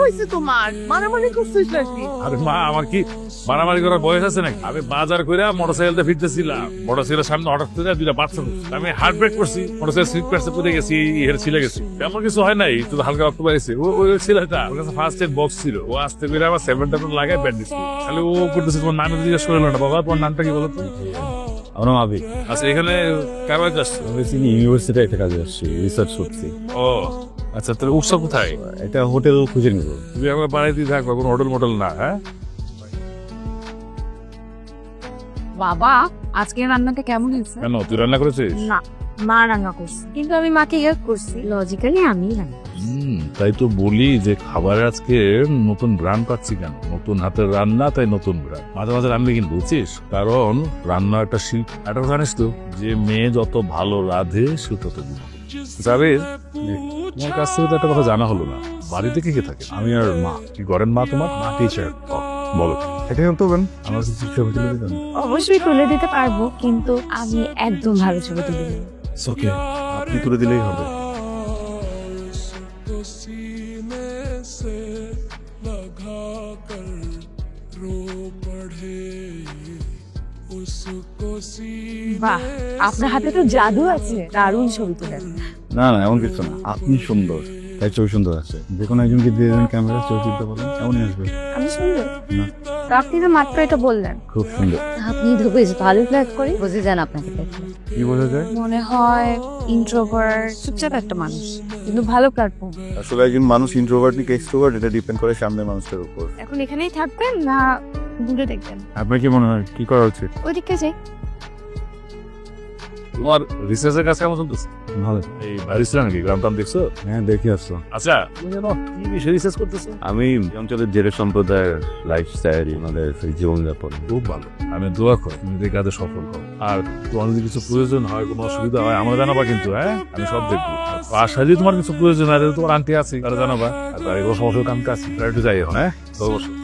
হয়েছে তোমার? মারামারি করছিস নাকি? আরে মা, আমার কি মারামারি করার বয়স আছে নাকি? আমি বাজার করে মোটরসাইকেলটা ফিরতেছিলাম, মোটরসাইকেলের সামনে হঠাৎ করে দুইটা বাচ্চা উঠছে। আমি হার্ট ব্রেক করছি, মোটরসাইকেল স্লিপ কাটছে, পড়ে গেছি, হের ছিলে গেছি। তেমন কিছু হয় নাই, একটু হালকা রক্ত পাইছে। ওই ছেলেটা, ওর কাছে ফার্স্ট এড বক্স ছিল, ও আসতে করে আমার 7টা লাগায় ব্যান্ড দিচ্ছে। তাহলে ও করতেছে, তোমার নাম জিজ্ঞেস করলো না। বাবা, তোমার নামটা কি বলো তো? আমার নাম আবি। আচ্ছা, এখানে কার বাড়িতে আসছো? আমি ইউনিভার্সিটি একটা কাজে আসছি, রিসার্চ করছি। ও আচ্ছা, তাহলে উৎসব কোথায়? এটা হোটেল খুঁজে নিব। তুমি আমার বাড়িতেই থাকবা, কোনো হোটেল মোটেল না? হ্যাঁ বাবা, আজকে রান্নাটা কেমন হয়েছে? কেন, তুই রান্না করেছিস? না, মা রান্না করছে, কিন্তু আমি মাকে হেল্প করছি। লজিক্যালি আমি রান্না। তাই তো বলি যে খাবার আজকে নতুন ব্র্যান্ড পাচ্ছি কেন, নতুন হাতের রান্না, তাই নতুন ব্র্যান্ড। মাঝে মাঝে রান্না কিন্তু বুঝছিস, কারণ রান্না একটা শিল্প। একটা জানিস তো, যে মেয়ে যত ভালো রাঁধে সে তত গুণ। জাবের, তোমার কাছ থেকে তো একটা কথা জানা হলো না, বাড়িতে কে কে থাকে? আমি আর মা। কি করেন মা তোমার? মা টিচার। বলো। এখানে তো বেন আমার কিছু ছবি তুলে দিতেন। অবশ্যই তুলে দিতে পারবো, কিন্তু আমি একদম ভালো ছবি তুলে দেবো। ওকে, আপনি তুলে দিলেই হবে। বাহ, আপনার হাতে তো জাদু আছে, দারুণ ছবি তোলেন। না না, এমন কিছু না, আপনি সুন্দর তাই ছবি সুন্দর আছে। যে কোনো একজনকে দিয়ে দেন ক্যামেরা, ছবি তুলতে বলেন, এমনই আসবে। আমি সুন্দর? না, তো আপনি তো মাত্র এটা বললেন। খুব সুন্দর। আপনি তো বেশ ভালো ফ্ল্যাট করে বুঝে যান আপনাকে দেখলে। কি বোঝা যায়? মনে হয় ইন্ট্রোভার্ট, চুপচাপ একটা মানুষ, কিন্তু ভালো প্ল্যাটফর্ম। আসলে একজন মানুষ ইন্ট্রোভার্ট নাকি এক্সট্রোভার্ট এটা ডিপেন্ড করে সামনের মানুষটার উপর। এখন এখানেই থাকবেন না দূরে দেখবেন? আপনার কি মনে হয় কি করা উচিত? ওইদিকে যাই। তোমার রিসার্চের কাছে কেমন চলতেছে? ভালো। এই বাড়িছিল নাকি, গ্রাম টাম দেখছো? হ্যাঁ, দেখি আসছো। আচ্ছা, তুমি জানো কি বিষয়ে রিসার্চ করতেছো? আমি এই অঞ্চলের জেলে সম্প্রদায়ের লাইফস্টাইল, ওনাদের জীবনযাপন। খুব ভালো, আমি দোয়া করি তুমি এই কাজে সফল হও। আর তোমার যদি কিছু প্রয়োজন হয়, কোনো অসুবিধা হয়, আমরা জানাবা কিন্তু। হ্যাঁ, আমি সব দেখবো। আর বাসায় যদি তোমার কিছু প্রয়োজন হয়, তোমার আন্টি আছে, তারা জানাবা। আর বাড়ির কোনো সমস্যা কাম কাজ একটু যাই হোক। হ্যাঁ, অবশ্যই।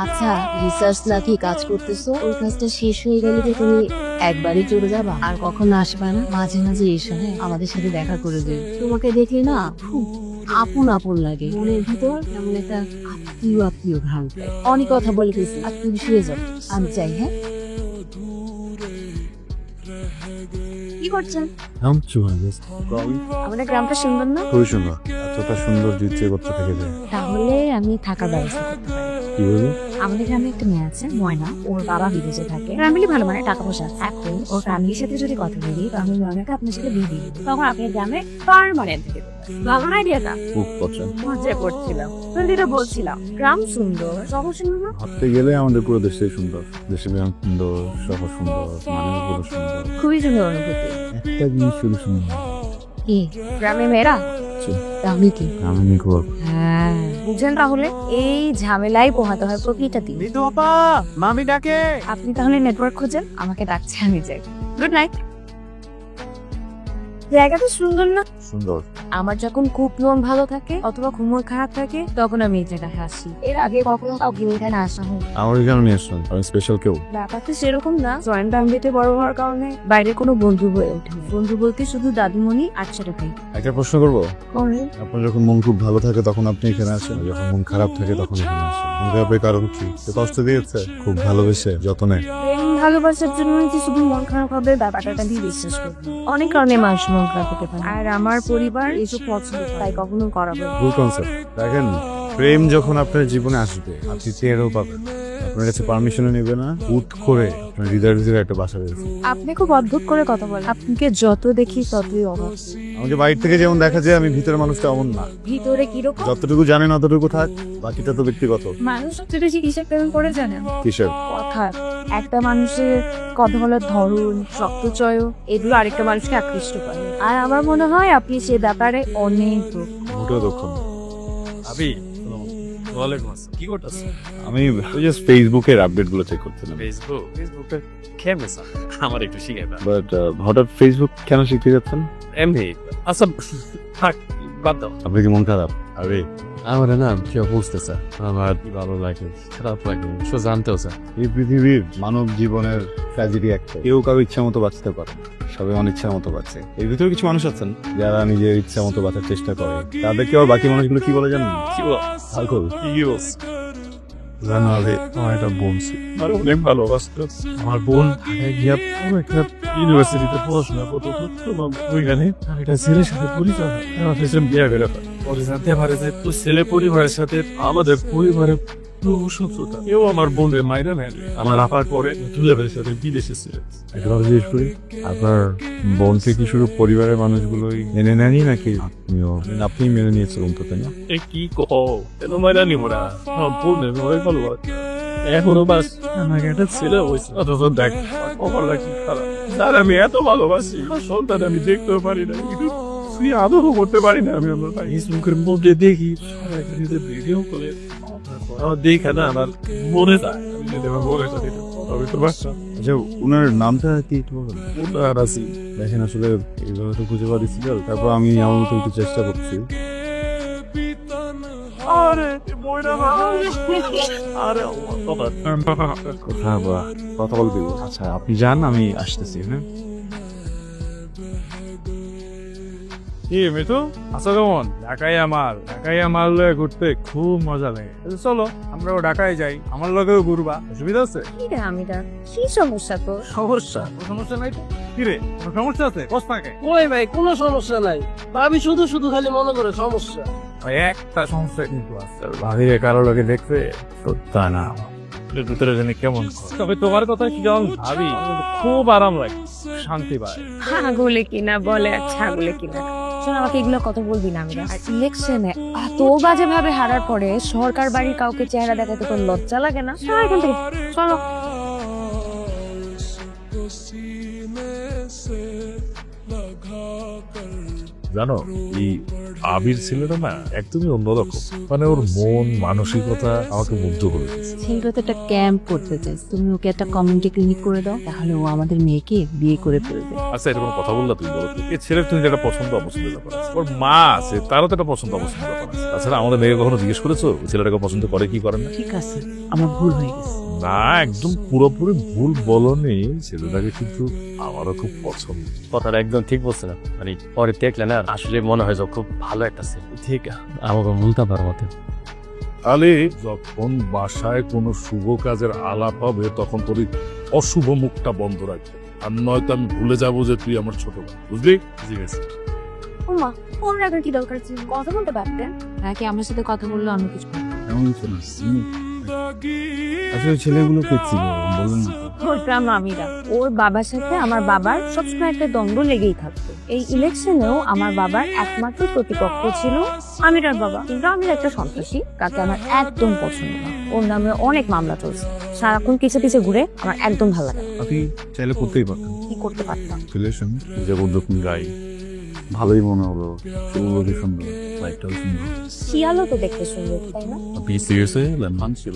আচ্ছা, রিসার্চ নাকি কাজ করতেছো, ওই কাজটা শেষ হয়ে গেলে কি তুমি একবারই চলে যাবা আর কখনো আসবে না? মাঝে মাঝে এসো, হ্যাঁ, আমাদের সাথে দেখা করে দিও। তোমাকে দেখলে না খুব আপন আপন লাগে, মনের ভিতর কেমন একটা আত্মীয় আত্মীয় ঘ্রাণ পায়। অনেক কথা বলে গেছি, আর তুমি শুয়ে যাও, আমি চাই। হ্যাঁ, কি করছেন? আমাদের গ্রামটা সুন্দর না? খুবই সুন্দর, এতটা সুন্দর ইচ্ছে করতে থেকে যায়। তাহলে আমি থাকার ব্যবস্থা করতে পারি। কি বলবো? আমাদের গ্রামে একটা মেয়ে আছে, ময়না। ওর বাবা বিদেশে থাকে, ফ্যামিলি ভালো, মানে টাকা পয়সা আছে। এখন ওর ফ্যামিলির সাথে যদি কথা বলি, তাহলে ময়নাকে আপনার সাথে বিয়ে দিই, তখন আপনি গ্রামে পার্মানেন্ট থেকে ভালো আইডিয়াটা। খুব পছন্দ। মজা করছিলাম, যেটা বলছিলাম, গ্রাম সুন্দর, শহর সুন্দর না? ভাবতে গেলে আমাদের পুরো দেশটাই সুন্দর। দেশে গ্রাম সুন্দর, শহর সুন্দর, মানুষগুলো সুন্দর। খুবই সুন্দর অনুভূতি। একটা জিনিস শুধু সুন্দর, কি? গ্রামে মেয়েরা তাহলে কি? আমি খুব হ্যাঁ বুঝেন, তাহলে এই ঝামেলাই পোহাতে হয় প্রতিটা দিন। মামি ডাকে। আপনি তাহলে নেটওয়ার্ক খোঁজেন, আমাকে ডাকছে, আমি যাই। Good night. জায়গাটা সুন্দর না? সুন্দর। আমার যখন খুব মন ভালো থাকে অথবা খুব মন খারাপ থাকে, তখন আমি এই জায়গায় আসি। এর আগে কখনো কাউকে এখানে আসা হয়? আমার এখানে নিয়ে আসলাম, আমি স্পেশাল কেউ। ব্যাপারটা সেরকম না, জয়েন্ট ফ্যামিলিতে বড় হওয়ার কারণে বাইরে কোনো বন্ধু হয়ে ওঠে। বন্ধু বলতে শুধু দাদুমণি আর ছোট ভাই। একটা প্রশ্ন করবো? আপনার যখন মন খুব ভালো থাকে তখন আপনি এখানে আসেন, আর যখন মন খারাপ থাকে তখন এখানে আসেন। মন খারাপের কারণ কি? সে কষ্ট দিয়েছে, খুব ভালোবেসে যত্নে। প্রেম ভালোবাসার জন্য যে শুধু মন খারাপ হবে, ব্যাপারটা দিয়ে বিশ্বাস করি না। অনেক কারণে মানুষ মন খারাপ হতে পারে, আর আমার পরিবার এসব পছন্দ, তাই কখনো করাবো না। ভুল কনসেপ্ট। দেখেন, প্রেম যখন আপনার জীবনে আসবে আপনি টেরও পাবেন, আপনার কাছে পারমিশনও নেবে না, হুট করে আপনার হৃদয়ের ভিতরে একটা বাসা রয়েছে। আপনি খুব অদ্ভুত করে কথা বলেন, আপনাকে যত দেখি ততই অভাব। আমাকে বাইরে থেকে যেমন দেখা যায়, আমি ভিতরে মানুষটা এমন না। ভিতরে কিরকম? যতটুকু জানেন অতটুকু থাক, বাকিটা তো ব্যক্তিগত। মানুষ সবচেয়ে বেশি কিসে প্রেম করে জানেন? কিসের? কথা। একটা মানুষের কথা বলার ধরন, শব্দচয়, এগুলো আরেকটা মানুষকে আকৃষ্ট করে। আর আমার মনে হয় আপনি সে ব্যাপারে অনেক দক্ষ। মোটেও দক্ষ না। আবি, ওয়ালাইকুম আসসালাম। কি করতেছ? আমি ওই জাস্ট ফেসবুকের আপডেট গুলো চেক করছিলাম। ফেসবুকটা কেমনে স্যার? আমার একটু শিখাই দাও। বাট হঠাৎ ফেসবুক কেন শিখতে যাচ্ছেন? এমনি। আচ্ছা থাক, বাদ দাও। আপনি কি মন খারাপ? আরে আমার না কেউ বুঝতেছে, আমার কি ভালো লাগে খারাপ লাগে সে জানতেও চায়। এই পৃথিবীর মানব জীবনের ট্র্যাজেডি একটা, কেউ কারো ইচ্ছা মতো বাঁচতে পারে না। সবাই অনিচ্ছা মতো বাঁচে। এর ভিতরে কিছু মানুষ আছেন যারা নিজের ইচ্ছা মতো বাঁচার চেষ্টা করে, তাদেরকে আর বাকি মানুষগুলো কি বলে জানেন? কি বল? পাগল। কি বলছ? জানো আরে আমার একটা বোন ছিল, আমার অনেক ভালোবাসত। আমার বোন ঢাকায় গিয়া পুরো একটা ইউনিভার্সিটিতে পড়াশোনা করতো। ওইখানে আর একটা ছেলের সাথে পরিচয় হয়। আমার পেছনে বিয়ে করে ফেলে। পরে জানতে পারে যে তোর ছেলে পরিবারের সাথে আমাদের পরিবারের পুরো শত্রুতা। কেউ আমার বোনের মাইরা নেয়। আমার আপার পরে দুলাবের সাথে বিদেশে ছিল। একবার জিজ্ঞেস করি, আপনার বোনকে কি শুধু পরিবারের মানুষগুলোই মেনে নেয়নি নাকি আপনি মেনে নিয়েছিলেন তো, তাই না? এ কি কহ, কেন মাইরা নিব না? আমার বোনের অনেক ভালোবাসে। এখনো বাস আমাকে একটা ছেলে হয়েছে, অথচ দেখ খবর লাগে খারাপ। আর আমি এত ভালোবাসি, আমার সন্তান আমি দেখতেও পারি না, কিন্তু তুই আদরও করতে পারি না। আমি আমার ফেসবুকের মধ্যে দেখি ভিডিও করে আমার দেখে না আমার মনে যায় আমি যদি আমার মনে যায় তবে তোর বাচ্চা আচ্ছা, উনার নামটা কি একটু বলবেন? আর আছি। দেখেন আসলে এইভাবে তো খুঁজে পাওয়া ছিল, তারপর আমি আমার মতো একটু চেষ্টা করছি। আরে বইটা আরে কথা বলবি? আচ্ছা আপনি যান, আমি আসতেছি। হ্যাঁ কি মিঠু আছো কেমন? ঢাকায় আমার লয়ে ঘুরতে খুব মজা লাগে। চলো আমরাও ঢাকায় যাই, আমার লগেও ঘুরবা, অসুবিধা আছে? কি রে আমিরা, কি সমস্যা তোর? সমস্যা নাই তো? কি রে কোনো সমস্যা আছে? কষ্ট থাকে ওই ভাই কোনো সমস্যা নাই, ভাবি শুধু শুধু খালি মনে করে সমস্যা। একটা সমস্যা কিন্তু আছে, ভাবিরে কারো লগে দেখবে তো তা না ভিতরে জানি কেমন করে। তবে তোমার কথা কি জানো ভাবি, খুব আরাম লাগে, শান্তি পায়। ছাগলে কিনা বলে আর ছাগলে কিনা। শোন, আমাকে এগুলো কথা বলবি না আমিরা। আর ইলেকশনে এত বাজে ভাবে হারার পরে সরকার বাড়ির কাউকে চেহারা দেখাতে তোর লজ্জা লাগে না? চলো এখান থেকে, চলো। জানো এই আবির ছেলেটা না একদমই অন্যরকম, মানে ওর মন মানসিকতা আমাকে মুগ্ধ করে দিয়েছে। ছেলেটা তো একটা ক্যাম্প করতে চাই, তুমি ওকে একটা কমিউনিটি ক্লিনিক করে দাও, তাহলে ও আমাদের মেয়েকে বিয়ে করে ফেলবে। আচ্ছা এটা কোনো কথা বললা? তুমি বলো তো, এই ছেলের তুমি যেটা পছন্দ অপছন্দের ব্যাপার আছে, ওর মা আছে তারও তো একটা পছন্দ অপছন্দের ব্যাপার আছে। তাছাড়া আমাদের মেয়েকে কখনো জিজ্ঞেস করেছো ওই ছেলেটাকে পছন্দ করে কি করে না? ঠিক আছে, আমার ভুল হয়ে গেছে। না একদম পুরোপুরি ভুল বলনি, ছেলেটাকে কিন্তু আমারও খুব পছন্দ। কথাটা একদম ঠিক বলছে না, মানে পরে দেখলে না আসলে মনে হয় যে খুব ভালো একটা ছেলে। ঠিক আমাকে বলতে পারো মতে। আলে যখন বাসায় কোনো শুভ কাজের আলাপ হবে তখন তোর এই অশুভ মুখটা বন্ধ রাখবে, আর নয়তো আমি ভুলে যাবো যে তুই আমার ছোট ভাই, বুঝলি? ঠিক আছে। ওমা, ওর রাখার কি দরকার ছিল? কথা বলতে পারতেন। নাকি আমার সাথে কথা বললে অন্য কিছু এমন কিছু না। আসলে ছেলেগুলো কে ছিল বলুন না তো। ওটা আমিরা, ওর বাবার সাথে আমার বাবার সবসময় একটা দ্বন্দ্ব লেগেই থাকতো। এই ইলেকশনেও আমার বাবার একমাত্র প্রতিপক্ষ ছিল আমিরার বাবা। কিন্তু আমির একটা সন্ত্রাসী, তাকে আমার একদম পছন্দ না। ওর নামে অনেক মামলা চলছে, সারাক্ষণ পিছে পিছে ঘুরে, আমার একদম ভালো লাগে না। আপনি চাইলে করতেই পারতেন কি করতে পারতাম? রিলেশন, যেমন যখন গাই ভালোই মনে হলো, সুন্দর সুন্দর, লাইটটাও সুন্দর। শিয়ালও তো দেখতে সুন্দর, তাই না? আপনি সিরিয়াস হয়ে গেলেন? ফান ছিল।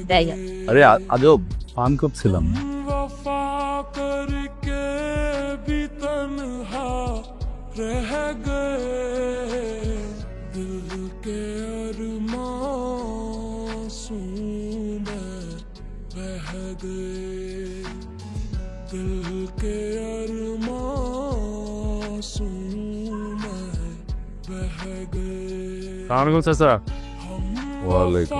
তাই আরে আজব ফান করছিলাম। সালামালাইকুম চাচা। ওয়ালাইকুম।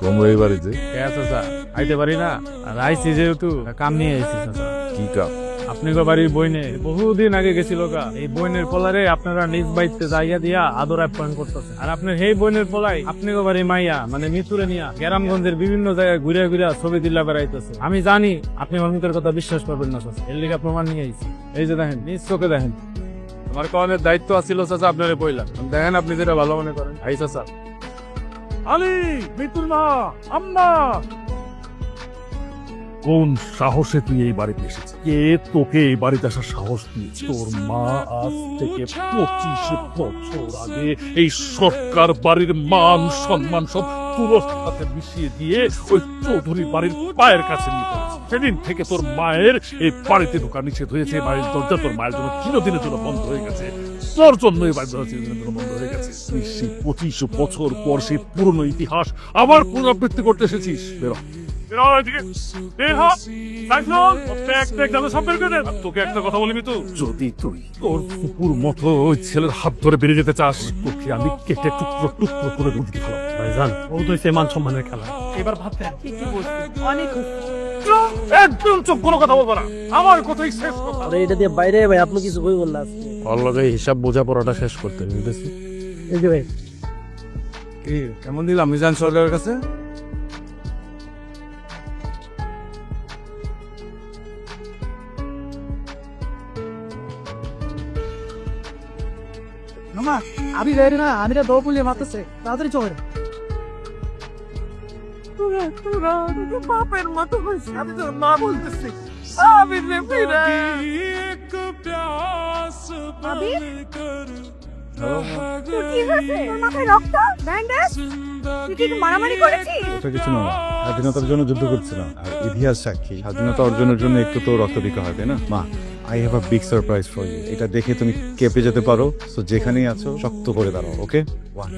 তোমরা এই বাড়িতে কে চাচা? আইতে পারি না, আর আইসি যেহেতু কাম নিয়ে আইসি চাচা। কি কাম? আপনি বাড়ির বইনে বহুদিন আগে গেছিল গা, এই বইনের পলারে আপনারা নিজ বাড়িতে যাইয়া দিয়া আদর আপ্যায়ন করতেছে। আর আপনার এই বইনের পলাই আপনি বাড়ি মাইয়া মানে মিতুরে নিয়া গ্রামগঞ্জের বিভিন্ন জায়গায় ঘুরে ঘুরে ছবি দিলা বেড়াইতেছে। আমি জানি আপনি আমার মুখের কথা বিশ্বাস করবেন না চাচা, এর লিগা প্রমাণ নিয়ে আইছি। এই যে দেখেন, নিজ চোখে দেখেন। আমার কনের দায়িত্ব আছিল চাচা, আপনারে বইলাম, দেখেন আপনি যেটা ভালো মনে করেন। আই চাচা। আলী, মিতুল মা, আম্মা, কোন সাহসে তুই এই বাড়িতে এসেছিস? কে তোকে এই বাড়িতে আসার সাহস দিয়েছে? তোর মা আজ থেকে 25 বছর আগে এই সরকার বাড়ির মান সম্মান সব তুলোর সাথে মিশিয়ে দিয়ে ওই চৌধুরী বাড়ির পায়ের কাছে নিয়ে পড়েছে। সেদিন থেকে তোর মায়ের এই বাড়িতে ঢোকা নিষেধ হয়েছে, বাড়ির দরজা তোর মায়ের জন্য চিরদিনের জন্য বন্ধ হয়ে গেছে। তোর জন্যই বাগদারা চিরদিনের বন্ধ হয়ে গেছে। তুই সেই 25 বছর পর সেই পুরনো ইতিহাস আবার পুনরাবৃত্তি করতে এসেছিস। বেরো বেরো এদিকে, বের হ। সাইফুল, ওকে একটা জানো সব বের করে দে। আর তোকে একটা কথা বলি মিতু, যদি তুই তোর কুকুর মতো ওই ছেলের হাত ধরে বেরিয়ে যেতে চাস, তোকে আমি কেটে টুকরো টুকরো করে রুটি ফেলাম। ভাইজান ও তো সে মান সম্মানের খেলা। এবার ভাবতে অনেক একদম চুপ, কোনো কথা বলবো না, আমার কথাই শেষ কথা। আরে এটা দিয়ে বাইরে ভাই আপনি কিছু কইবেন না আজকে। ওর লগে হিসাব বোঝাপড়াটা শেষ করতে বুঝতেছি। এই যে ভাই কি কেমন দিলাম মিজান সরকারের কাছে? মামা আমি বাইরে না, আমি তো দৌড় পুলিয়ে মারতেছে, তাড়াতাড়ি চলে। বাপের মতো হয়েছে, আমি তোর মা বলতেছি। আবির রে ফিরে আবির, তোর কি হয়েছে? তোর মাথায় রক্ত, ব্যান্ডেজ, তুই কি মারামারি করেছিস? ওটা কিছু না, স্বাধীনতার জন্য যুদ্ধ করছিলাম। আর ইতিহাস সাক্ষী, স্বাধীনতা অর্জনের জন্য একটু তো রক্ত দিতে হবে, তাই না? মা, I have a big surprise for you. এটা দেখে তুমি কেঁপে যেতে পারো, সো যেখানেই আছো শক্ত করে দাঁড়াও, ওকে? 1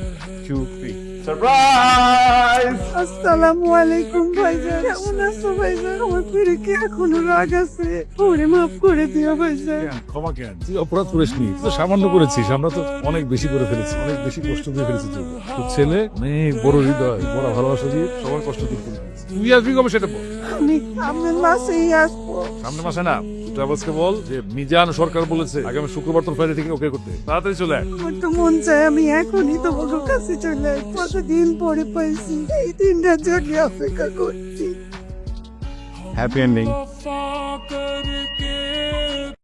2 3 সারপ্রাইজ! আসসালামু আলাইকুম ভাইজান, কেমন আছো ভাইজান? আমার ফিরে কি এখনো রাগ আছে? ওরে মাফ করে দিও ভাইজান। ক্ষমা কেন, তুই অপরাধ করিসনি, তুই তো সামান্য করেছিস, আমরা তো অনেক বেশি করে ফেলেছি, অনেক বেশি কষ্ট দিয়ে ফেলেছি। তোর ছেলে অনেক বড় হৃদয়, বড় ভালোবাসা দিয়ে সবার কষ্ট দূর করে দিয়েছে। তুই আসবি কবে সেটা বল। আমি সামনের মাসেই আসবো। সামনের মাসে না, ট্রাভেলসকে বল যে মিজান সরকার বলেছে আগামী শুক্রবার তোর ফ্লাইটে থেকে ওকে করতে, তাড়াতাড়ি চলে আয়। আমার তো মন চায় আমি এখনই তোমার কাছে চলে যাই। কতদিন পরে পাইছি, এই দিনটার জন্য অপেক্ষা করছি। Happy ending.